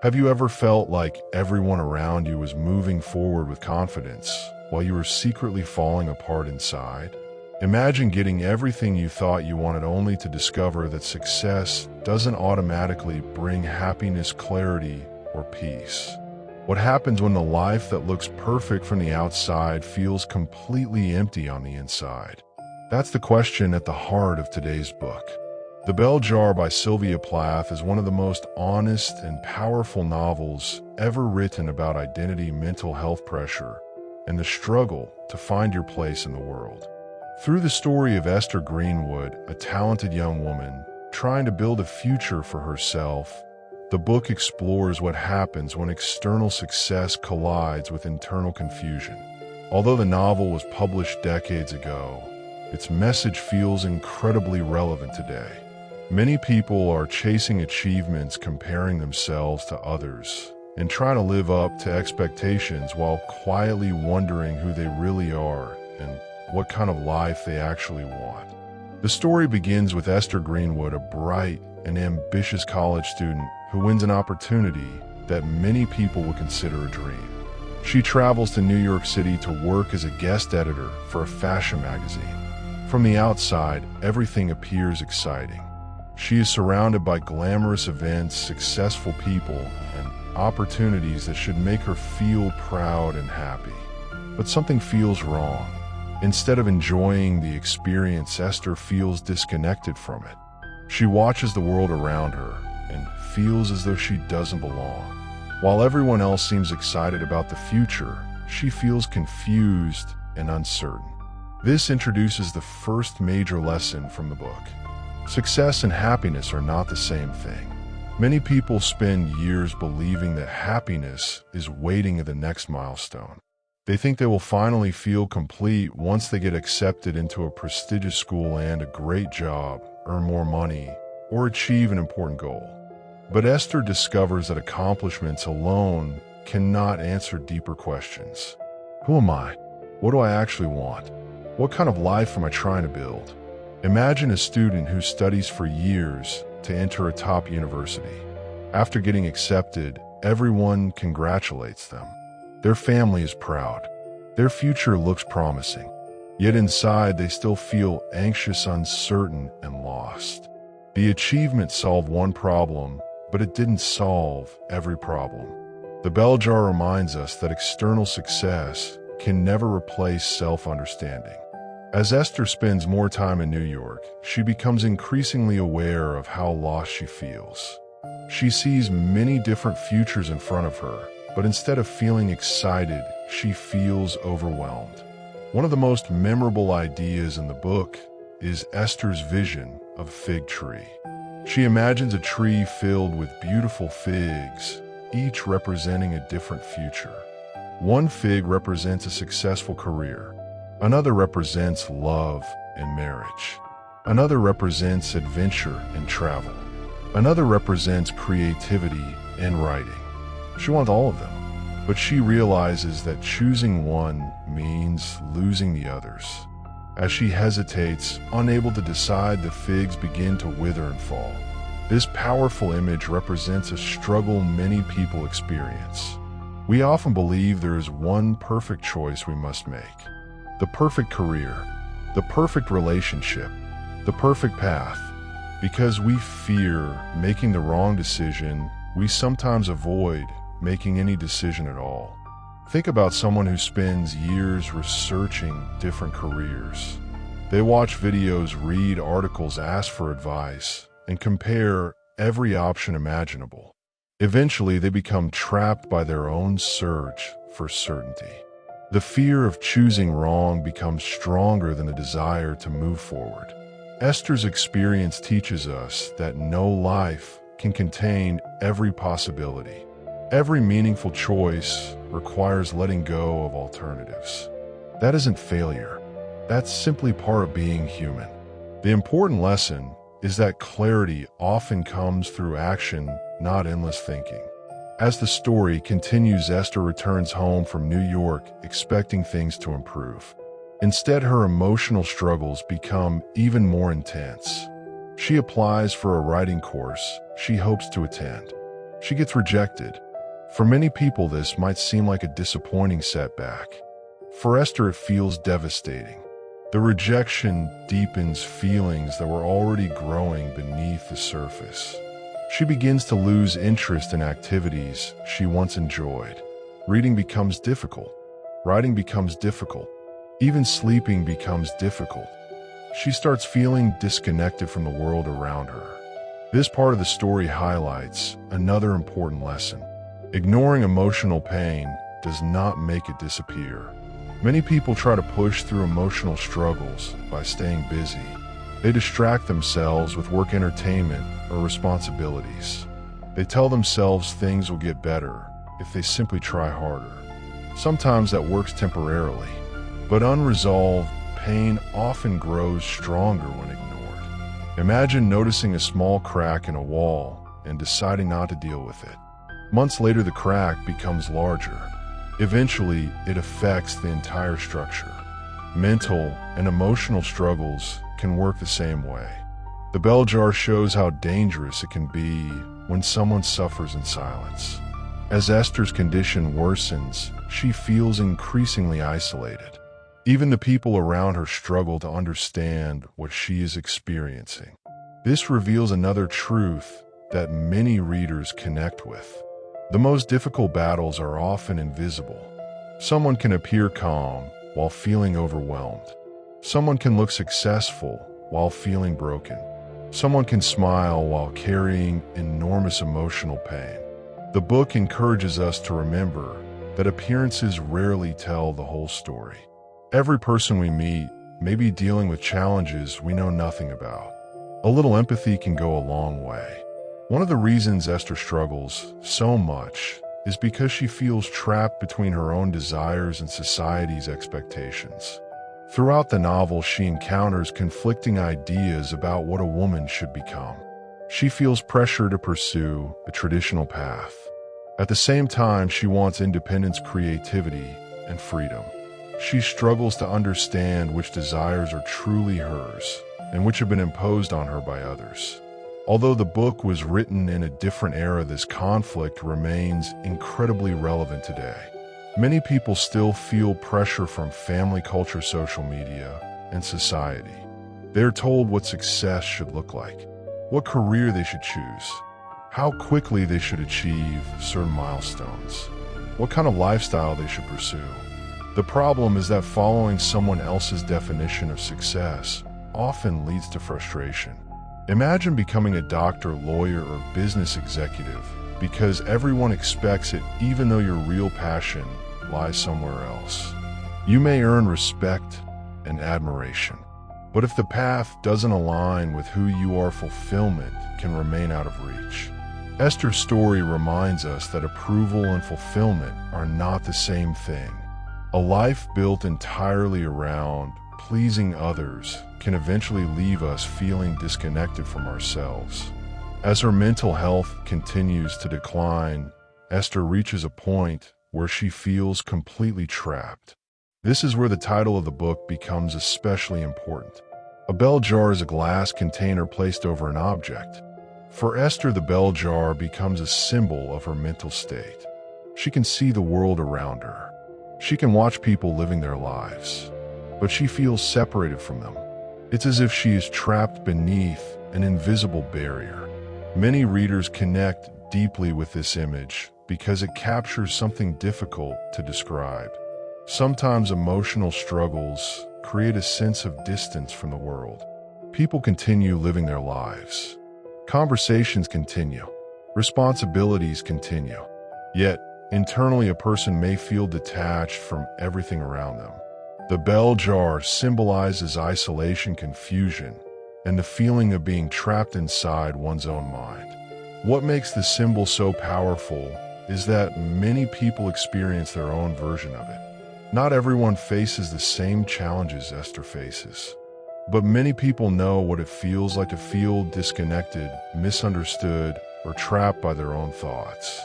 Have you ever felt like everyone around you was moving forward with confidence while you were secretly falling apart inside? Imagine getting everything you thought you wanted only to discover that success doesn't automatically bring happiness, clarity, or peace. What happens when the life that looks perfect from the outside feels completely empty on the inside? That's the question at the heart of today's book. The Bell Jar by Sylvia Plath is one of the most honest and powerful novels ever written about identity, mental health pressure, and the struggle to find your place in the world. Through the story of Esther Greenwood, a talented young woman trying to build a future for herself, the book explores what happens when external success collides with internal confusion. Although the novel was published decades ago, its message feels incredibly relevant today. Many people are chasing achievements, comparing themselves to others, and trying to live up to expectations while quietly wondering who they really are and what kind of life they actually want. The story begins with Esther Greenwood, a bright and ambitious college student who wins an opportunity that many people would consider a dream. She travels to New York City to work as a guest editor for a fashion magazine. From the outside, everything appears exciting. She is surrounded by glamorous events, successful people, and opportunities that should make her feel proud and happy. But something feels wrong. Instead of enjoying the experience, Esther feels disconnected from it. She watches the world around her and feels as though she doesn't belong. While everyone else seems excited about the future, she feels confused and uncertain. This introduces the first major lesson from the book. Success and happiness are not the same thing. Many people spend years believing that happiness is waiting at the next milestone. They think they will finally feel complete once they get accepted into a prestigious school, land a great job, earn more money, or achieve an important goal. But Esther discovers that accomplishments alone cannot answer deeper questions. Who am I? What do I actually want? What kind of life am I trying to build? Imagine a student who studies for years to enter a top university. After getting accepted, everyone congratulates them. Their family is proud. Their future looks promising. Yet inside, they still feel anxious, uncertain, and lost. The achievement solved one problem, but it didn't solve every problem. The Bell Jar reminds us that external success can never replace self-understanding. As Esther spends more time in New York, she becomes increasingly aware of how lost she feels. She sees many different futures in front of her, but instead of feeling excited, she feels overwhelmed. One of the most memorable ideas in the book is Esther's vision of a fig tree. She imagines a tree filled with beautiful figs, each representing a different future. One fig represents a successful career. Another represents love and marriage. Another represents adventure and travel. Another represents creativity and writing. She wants all of them, but she realizes that choosing one means losing the others. As she hesitates, unable to decide, the figs begin to wither and fall. This powerful image represents a struggle many people experience. We often believe there is one perfect choice we must make. The perfect career, the perfect relationship, the perfect path. Because we fear making the wrong decision, we sometimes avoid making any decision at all. Think about someone who spends years researching different careers. They watch videos, read articles, ask for advice, and compare every option imaginable. Eventually, they become trapped by their own search for certainty. The fear of choosing wrong becomes stronger than the desire to move forward. Esther's experience teaches us that no life can contain every possibility. Every meaningful choice requires letting go of alternatives. That isn't failure. That's simply part of being human. The important lesson is that clarity often comes through action, not endless thinking. As the story continues, Esther returns home from New York expecting things to improve. Instead, her emotional struggles become even more intense. She applies for a writing course she hopes to attend. She gets rejected. For many people, this might seem like a disappointing setback. For Esther, it feels devastating. The rejection deepens feelings that were already growing beneath the surface. She begins to lose interest in activities she once enjoyed. Reading becomes difficult. Writing becomes difficult. Even sleeping becomes difficult. She starts feeling disconnected from the world around her. This part of the story highlights another important lesson. Ignoring emotional pain does not make it disappear. Many people try to push through emotional struggles by staying busy. They distract themselves with work, entertainment, or responsibilities. They tell themselves things will get better if they simply try harder. Sometimes that works temporarily, but unresolved pain often grows stronger when ignored. Imagine noticing a small crack in a wall and deciding not to deal with it. Months later, the crack becomes larger. Eventually, it affects the entire structure. Mental and emotional struggles can work the same way. The bell jar shows how dangerous it can be when someone suffers in silence. As Esther's condition worsens, she feels increasingly isolated. Even the people around her struggle to understand what she is experiencing. This reveals another truth that many readers connect with. The most difficult battles are often invisible. Someone can appear calm while feeling overwhelmed. Someone can look successful while feeling broken. Someone can smile while carrying enormous emotional pain. The book encourages us to remember that appearances rarely tell the whole story. Every person we meet may be dealing with challenges we know nothing about. A little empathy can go a long way. One of the reasons Esther struggles so much is because she feels trapped between her own desires and society's expectations. Throughout the novel, she encounters conflicting ideas about what a woman should become. She feels pressure to pursue a traditional path. At the same time, she wants independence, creativity, and freedom. She struggles to understand which desires are truly hers and which have been imposed on her by others. Although the book was written in a different era, this conflict remains incredibly relevant today. Many people still feel pressure from family, culture, social media, and society. They're told what success should look like, what career they should choose, how quickly they should achieve certain milestones, what kind of lifestyle they should pursue. The problem is that following someone else's definition of success often leads to frustration. Imagine becoming a doctor, lawyer, or business executive because everyone expects it, even though your real passion lies somewhere else. You may earn respect and admiration, but if the path doesn't align with who you are, fulfillment can remain out of reach. Esther's story reminds us that approval and fulfillment are not the same thing. A life built entirely around pleasing others can eventually leave us feeling disconnected from ourselves. As her mental health continues to decline, Esther reaches a point where she feels completely trapped. This is where the title of the book becomes especially important. A bell jar is a glass container placed over an object. For Esther, the bell jar becomes a symbol of her mental state. She can see the world around her. She can watch people living their lives, but she feels separated from them. It's as if she is trapped beneath an invisible barrier. Many readers connect deeply with this image because it captures something difficult to describe. Sometimes emotional struggles create a sense of distance from the world. People continue living their lives. Conversations continue. Responsibilities continue. Yet, internally, a person may feel detached from everything around them. The bell jar symbolizes isolation, confusion, and the feeling of being trapped inside one's own mind. What makes the symbol so powerful is that many people experience their own version of it. Not everyone faces the same challenges Esther faces, but many people know what it feels like to feel disconnected, misunderstood, or trapped by their own thoughts.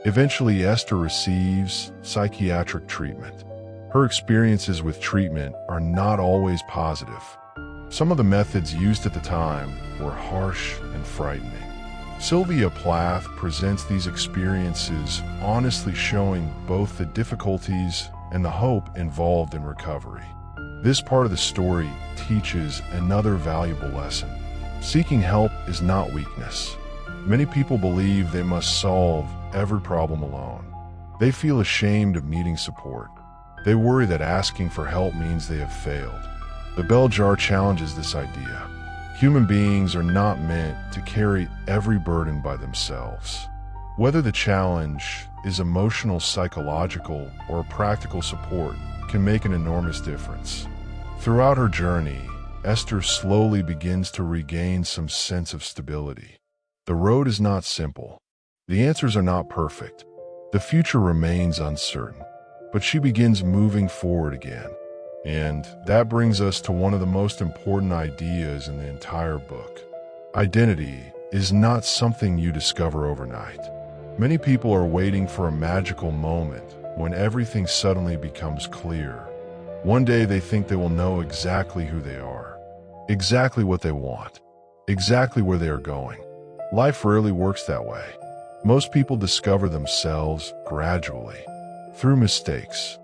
Eventually, Esther receives psychiatric treatment. Her experiences with treatment are not always positive. Some of the methods used at the time were harsh and frightening. Sylvia Plath presents these experiences, honestly showing both the difficulties and the hope involved in recovery. This part of the story teaches another valuable lesson. Seeking help is not weakness. Many people believe they must solve every problem alone. They feel ashamed of needing support. They worry that asking for help means they have failed. The bell jar challenges this idea. Human beings are not meant to carry every burden by themselves. Whether the challenge is emotional, psychological, or practical support can make an enormous difference. Throughout her journey, Esther slowly begins to regain some sense of stability. The road is not simple. The answers are not perfect. The future remains uncertain. But she begins moving forward again. And that brings us to one of the most important ideas in the entire book. Identity is not something you discover overnight. Many people are waiting for a magical moment when everything suddenly becomes clear. One day they think they will know exactly who they are, exactly what they want, exactly where they are going. Life rarely works that way. Most people discover themselves gradually, through mistakes,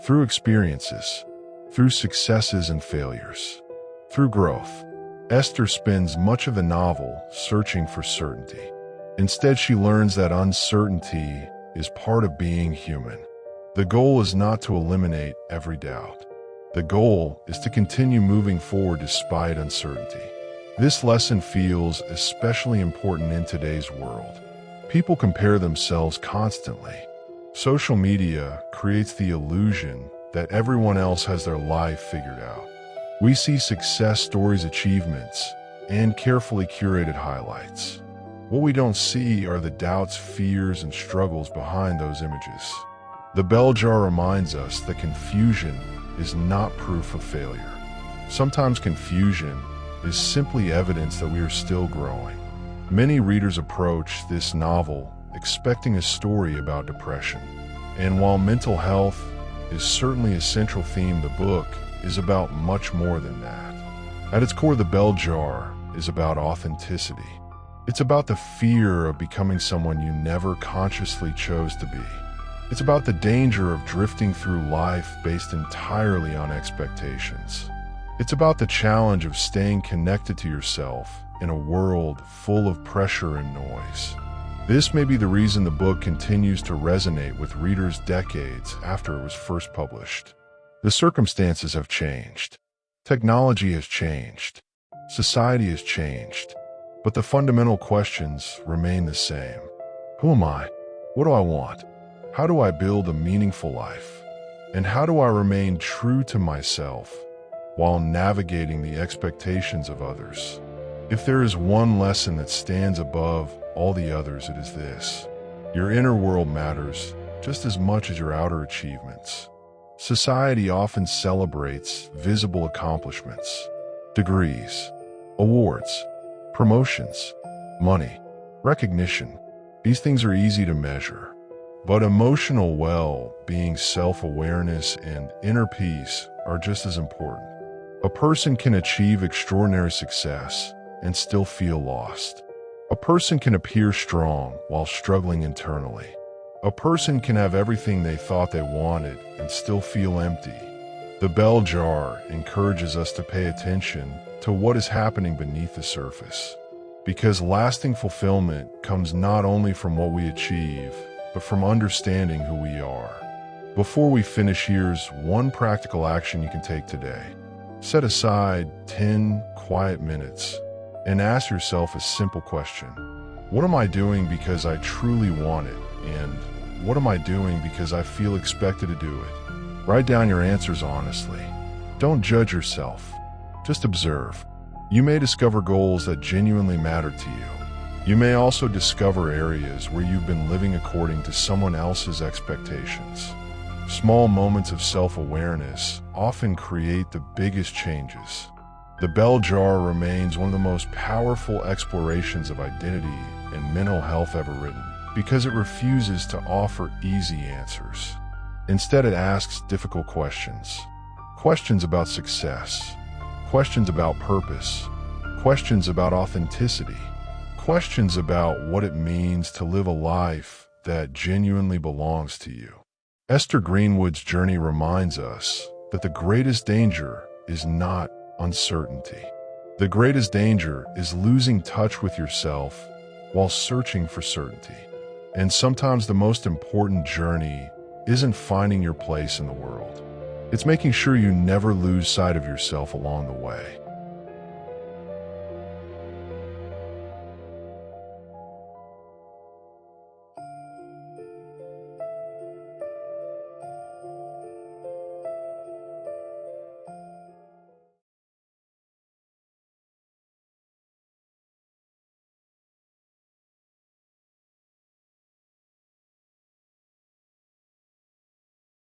through experiences, through successes and failures, through growth. Esther spends much of the novel searching for certainty. Instead, she learns that uncertainty is part of being human. The goal is not to eliminate every doubt. The goal is to continue moving forward despite uncertainty. This lesson feels especially important in today's world. People compare themselves constantly. Social media creates the illusion that everyone else has their life figured out. We see success stories, achievements, and carefully curated highlights. What we don't see are the doubts, fears, and struggles behind those images. The bell jar reminds us that confusion is not proof of failure. Sometimes confusion is simply evidence that we are still growing. Many readers approach this novel expecting a story about depression. And while mental health is certainly a central theme, the book is about much more than that. At its core, the bell jar is about authenticity. It's about the fear of becoming someone you never consciously chose to be. It's about the danger of drifting through life based entirely on expectations. It's about the challenge of staying connected to yourself in a world full of pressure and noise. This may be the reason the book continues to resonate with readers decades after it was first published. The circumstances have changed. Technology has changed. Society has changed. But the fundamental questions remain the same. Who am I? What do I want? How do I build a meaningful life? And how do I remain true to myself while navigating the expectations of others? If there is one lesson that stands above all the others, it is this: your inner world matters just as much as your outer achievements. Society often celebrates visible accomplishments, degrees, awards, promotions, money, recognition. These things are easy to measure. But emotional well-being, self-awareness, and inner peace are just as important. A person can achieve extraordinary success and still feel lost. A person can appear strong while struggling internally. A person can have everything they thought they wanted and still feel empty. The bell jar encourages us to pay attention to what is happening beneath the surface, because lasting fulfillment comes not only from what we achieve, but from understanding who we are. Before we finish, here's one practical action you can take today. Set aside 10 quiet minutes and ask yourself a simple question. What am I doing because I truly want it? And what am I doing because I feel expected to do it? Write down your answers honestly. Don't judge yourself. Just observe. You may discover goals that genuinely matter to you. You may also discover areas where you've been living according to someone else's expectations. Small moments of self-awareness often create the biggest changes. The bell jar remains one of the most powerful explorations of identity and mental health ever written, because it refuses to offer easy answers. Instead, it asks difficult questions. Questions about success. Questions about purpose. Questions about authenticity. questions about what it means to live a life that genuinely belongs to you. Esther Greenwood's journey reminds us that the greatest danger is not uncertainty. The greatest danger is losing touch with yourself while searching for certainty. And sometimes the most important journey isn't finding your place in the world. It's making sure you never lose sight of yourself along the way.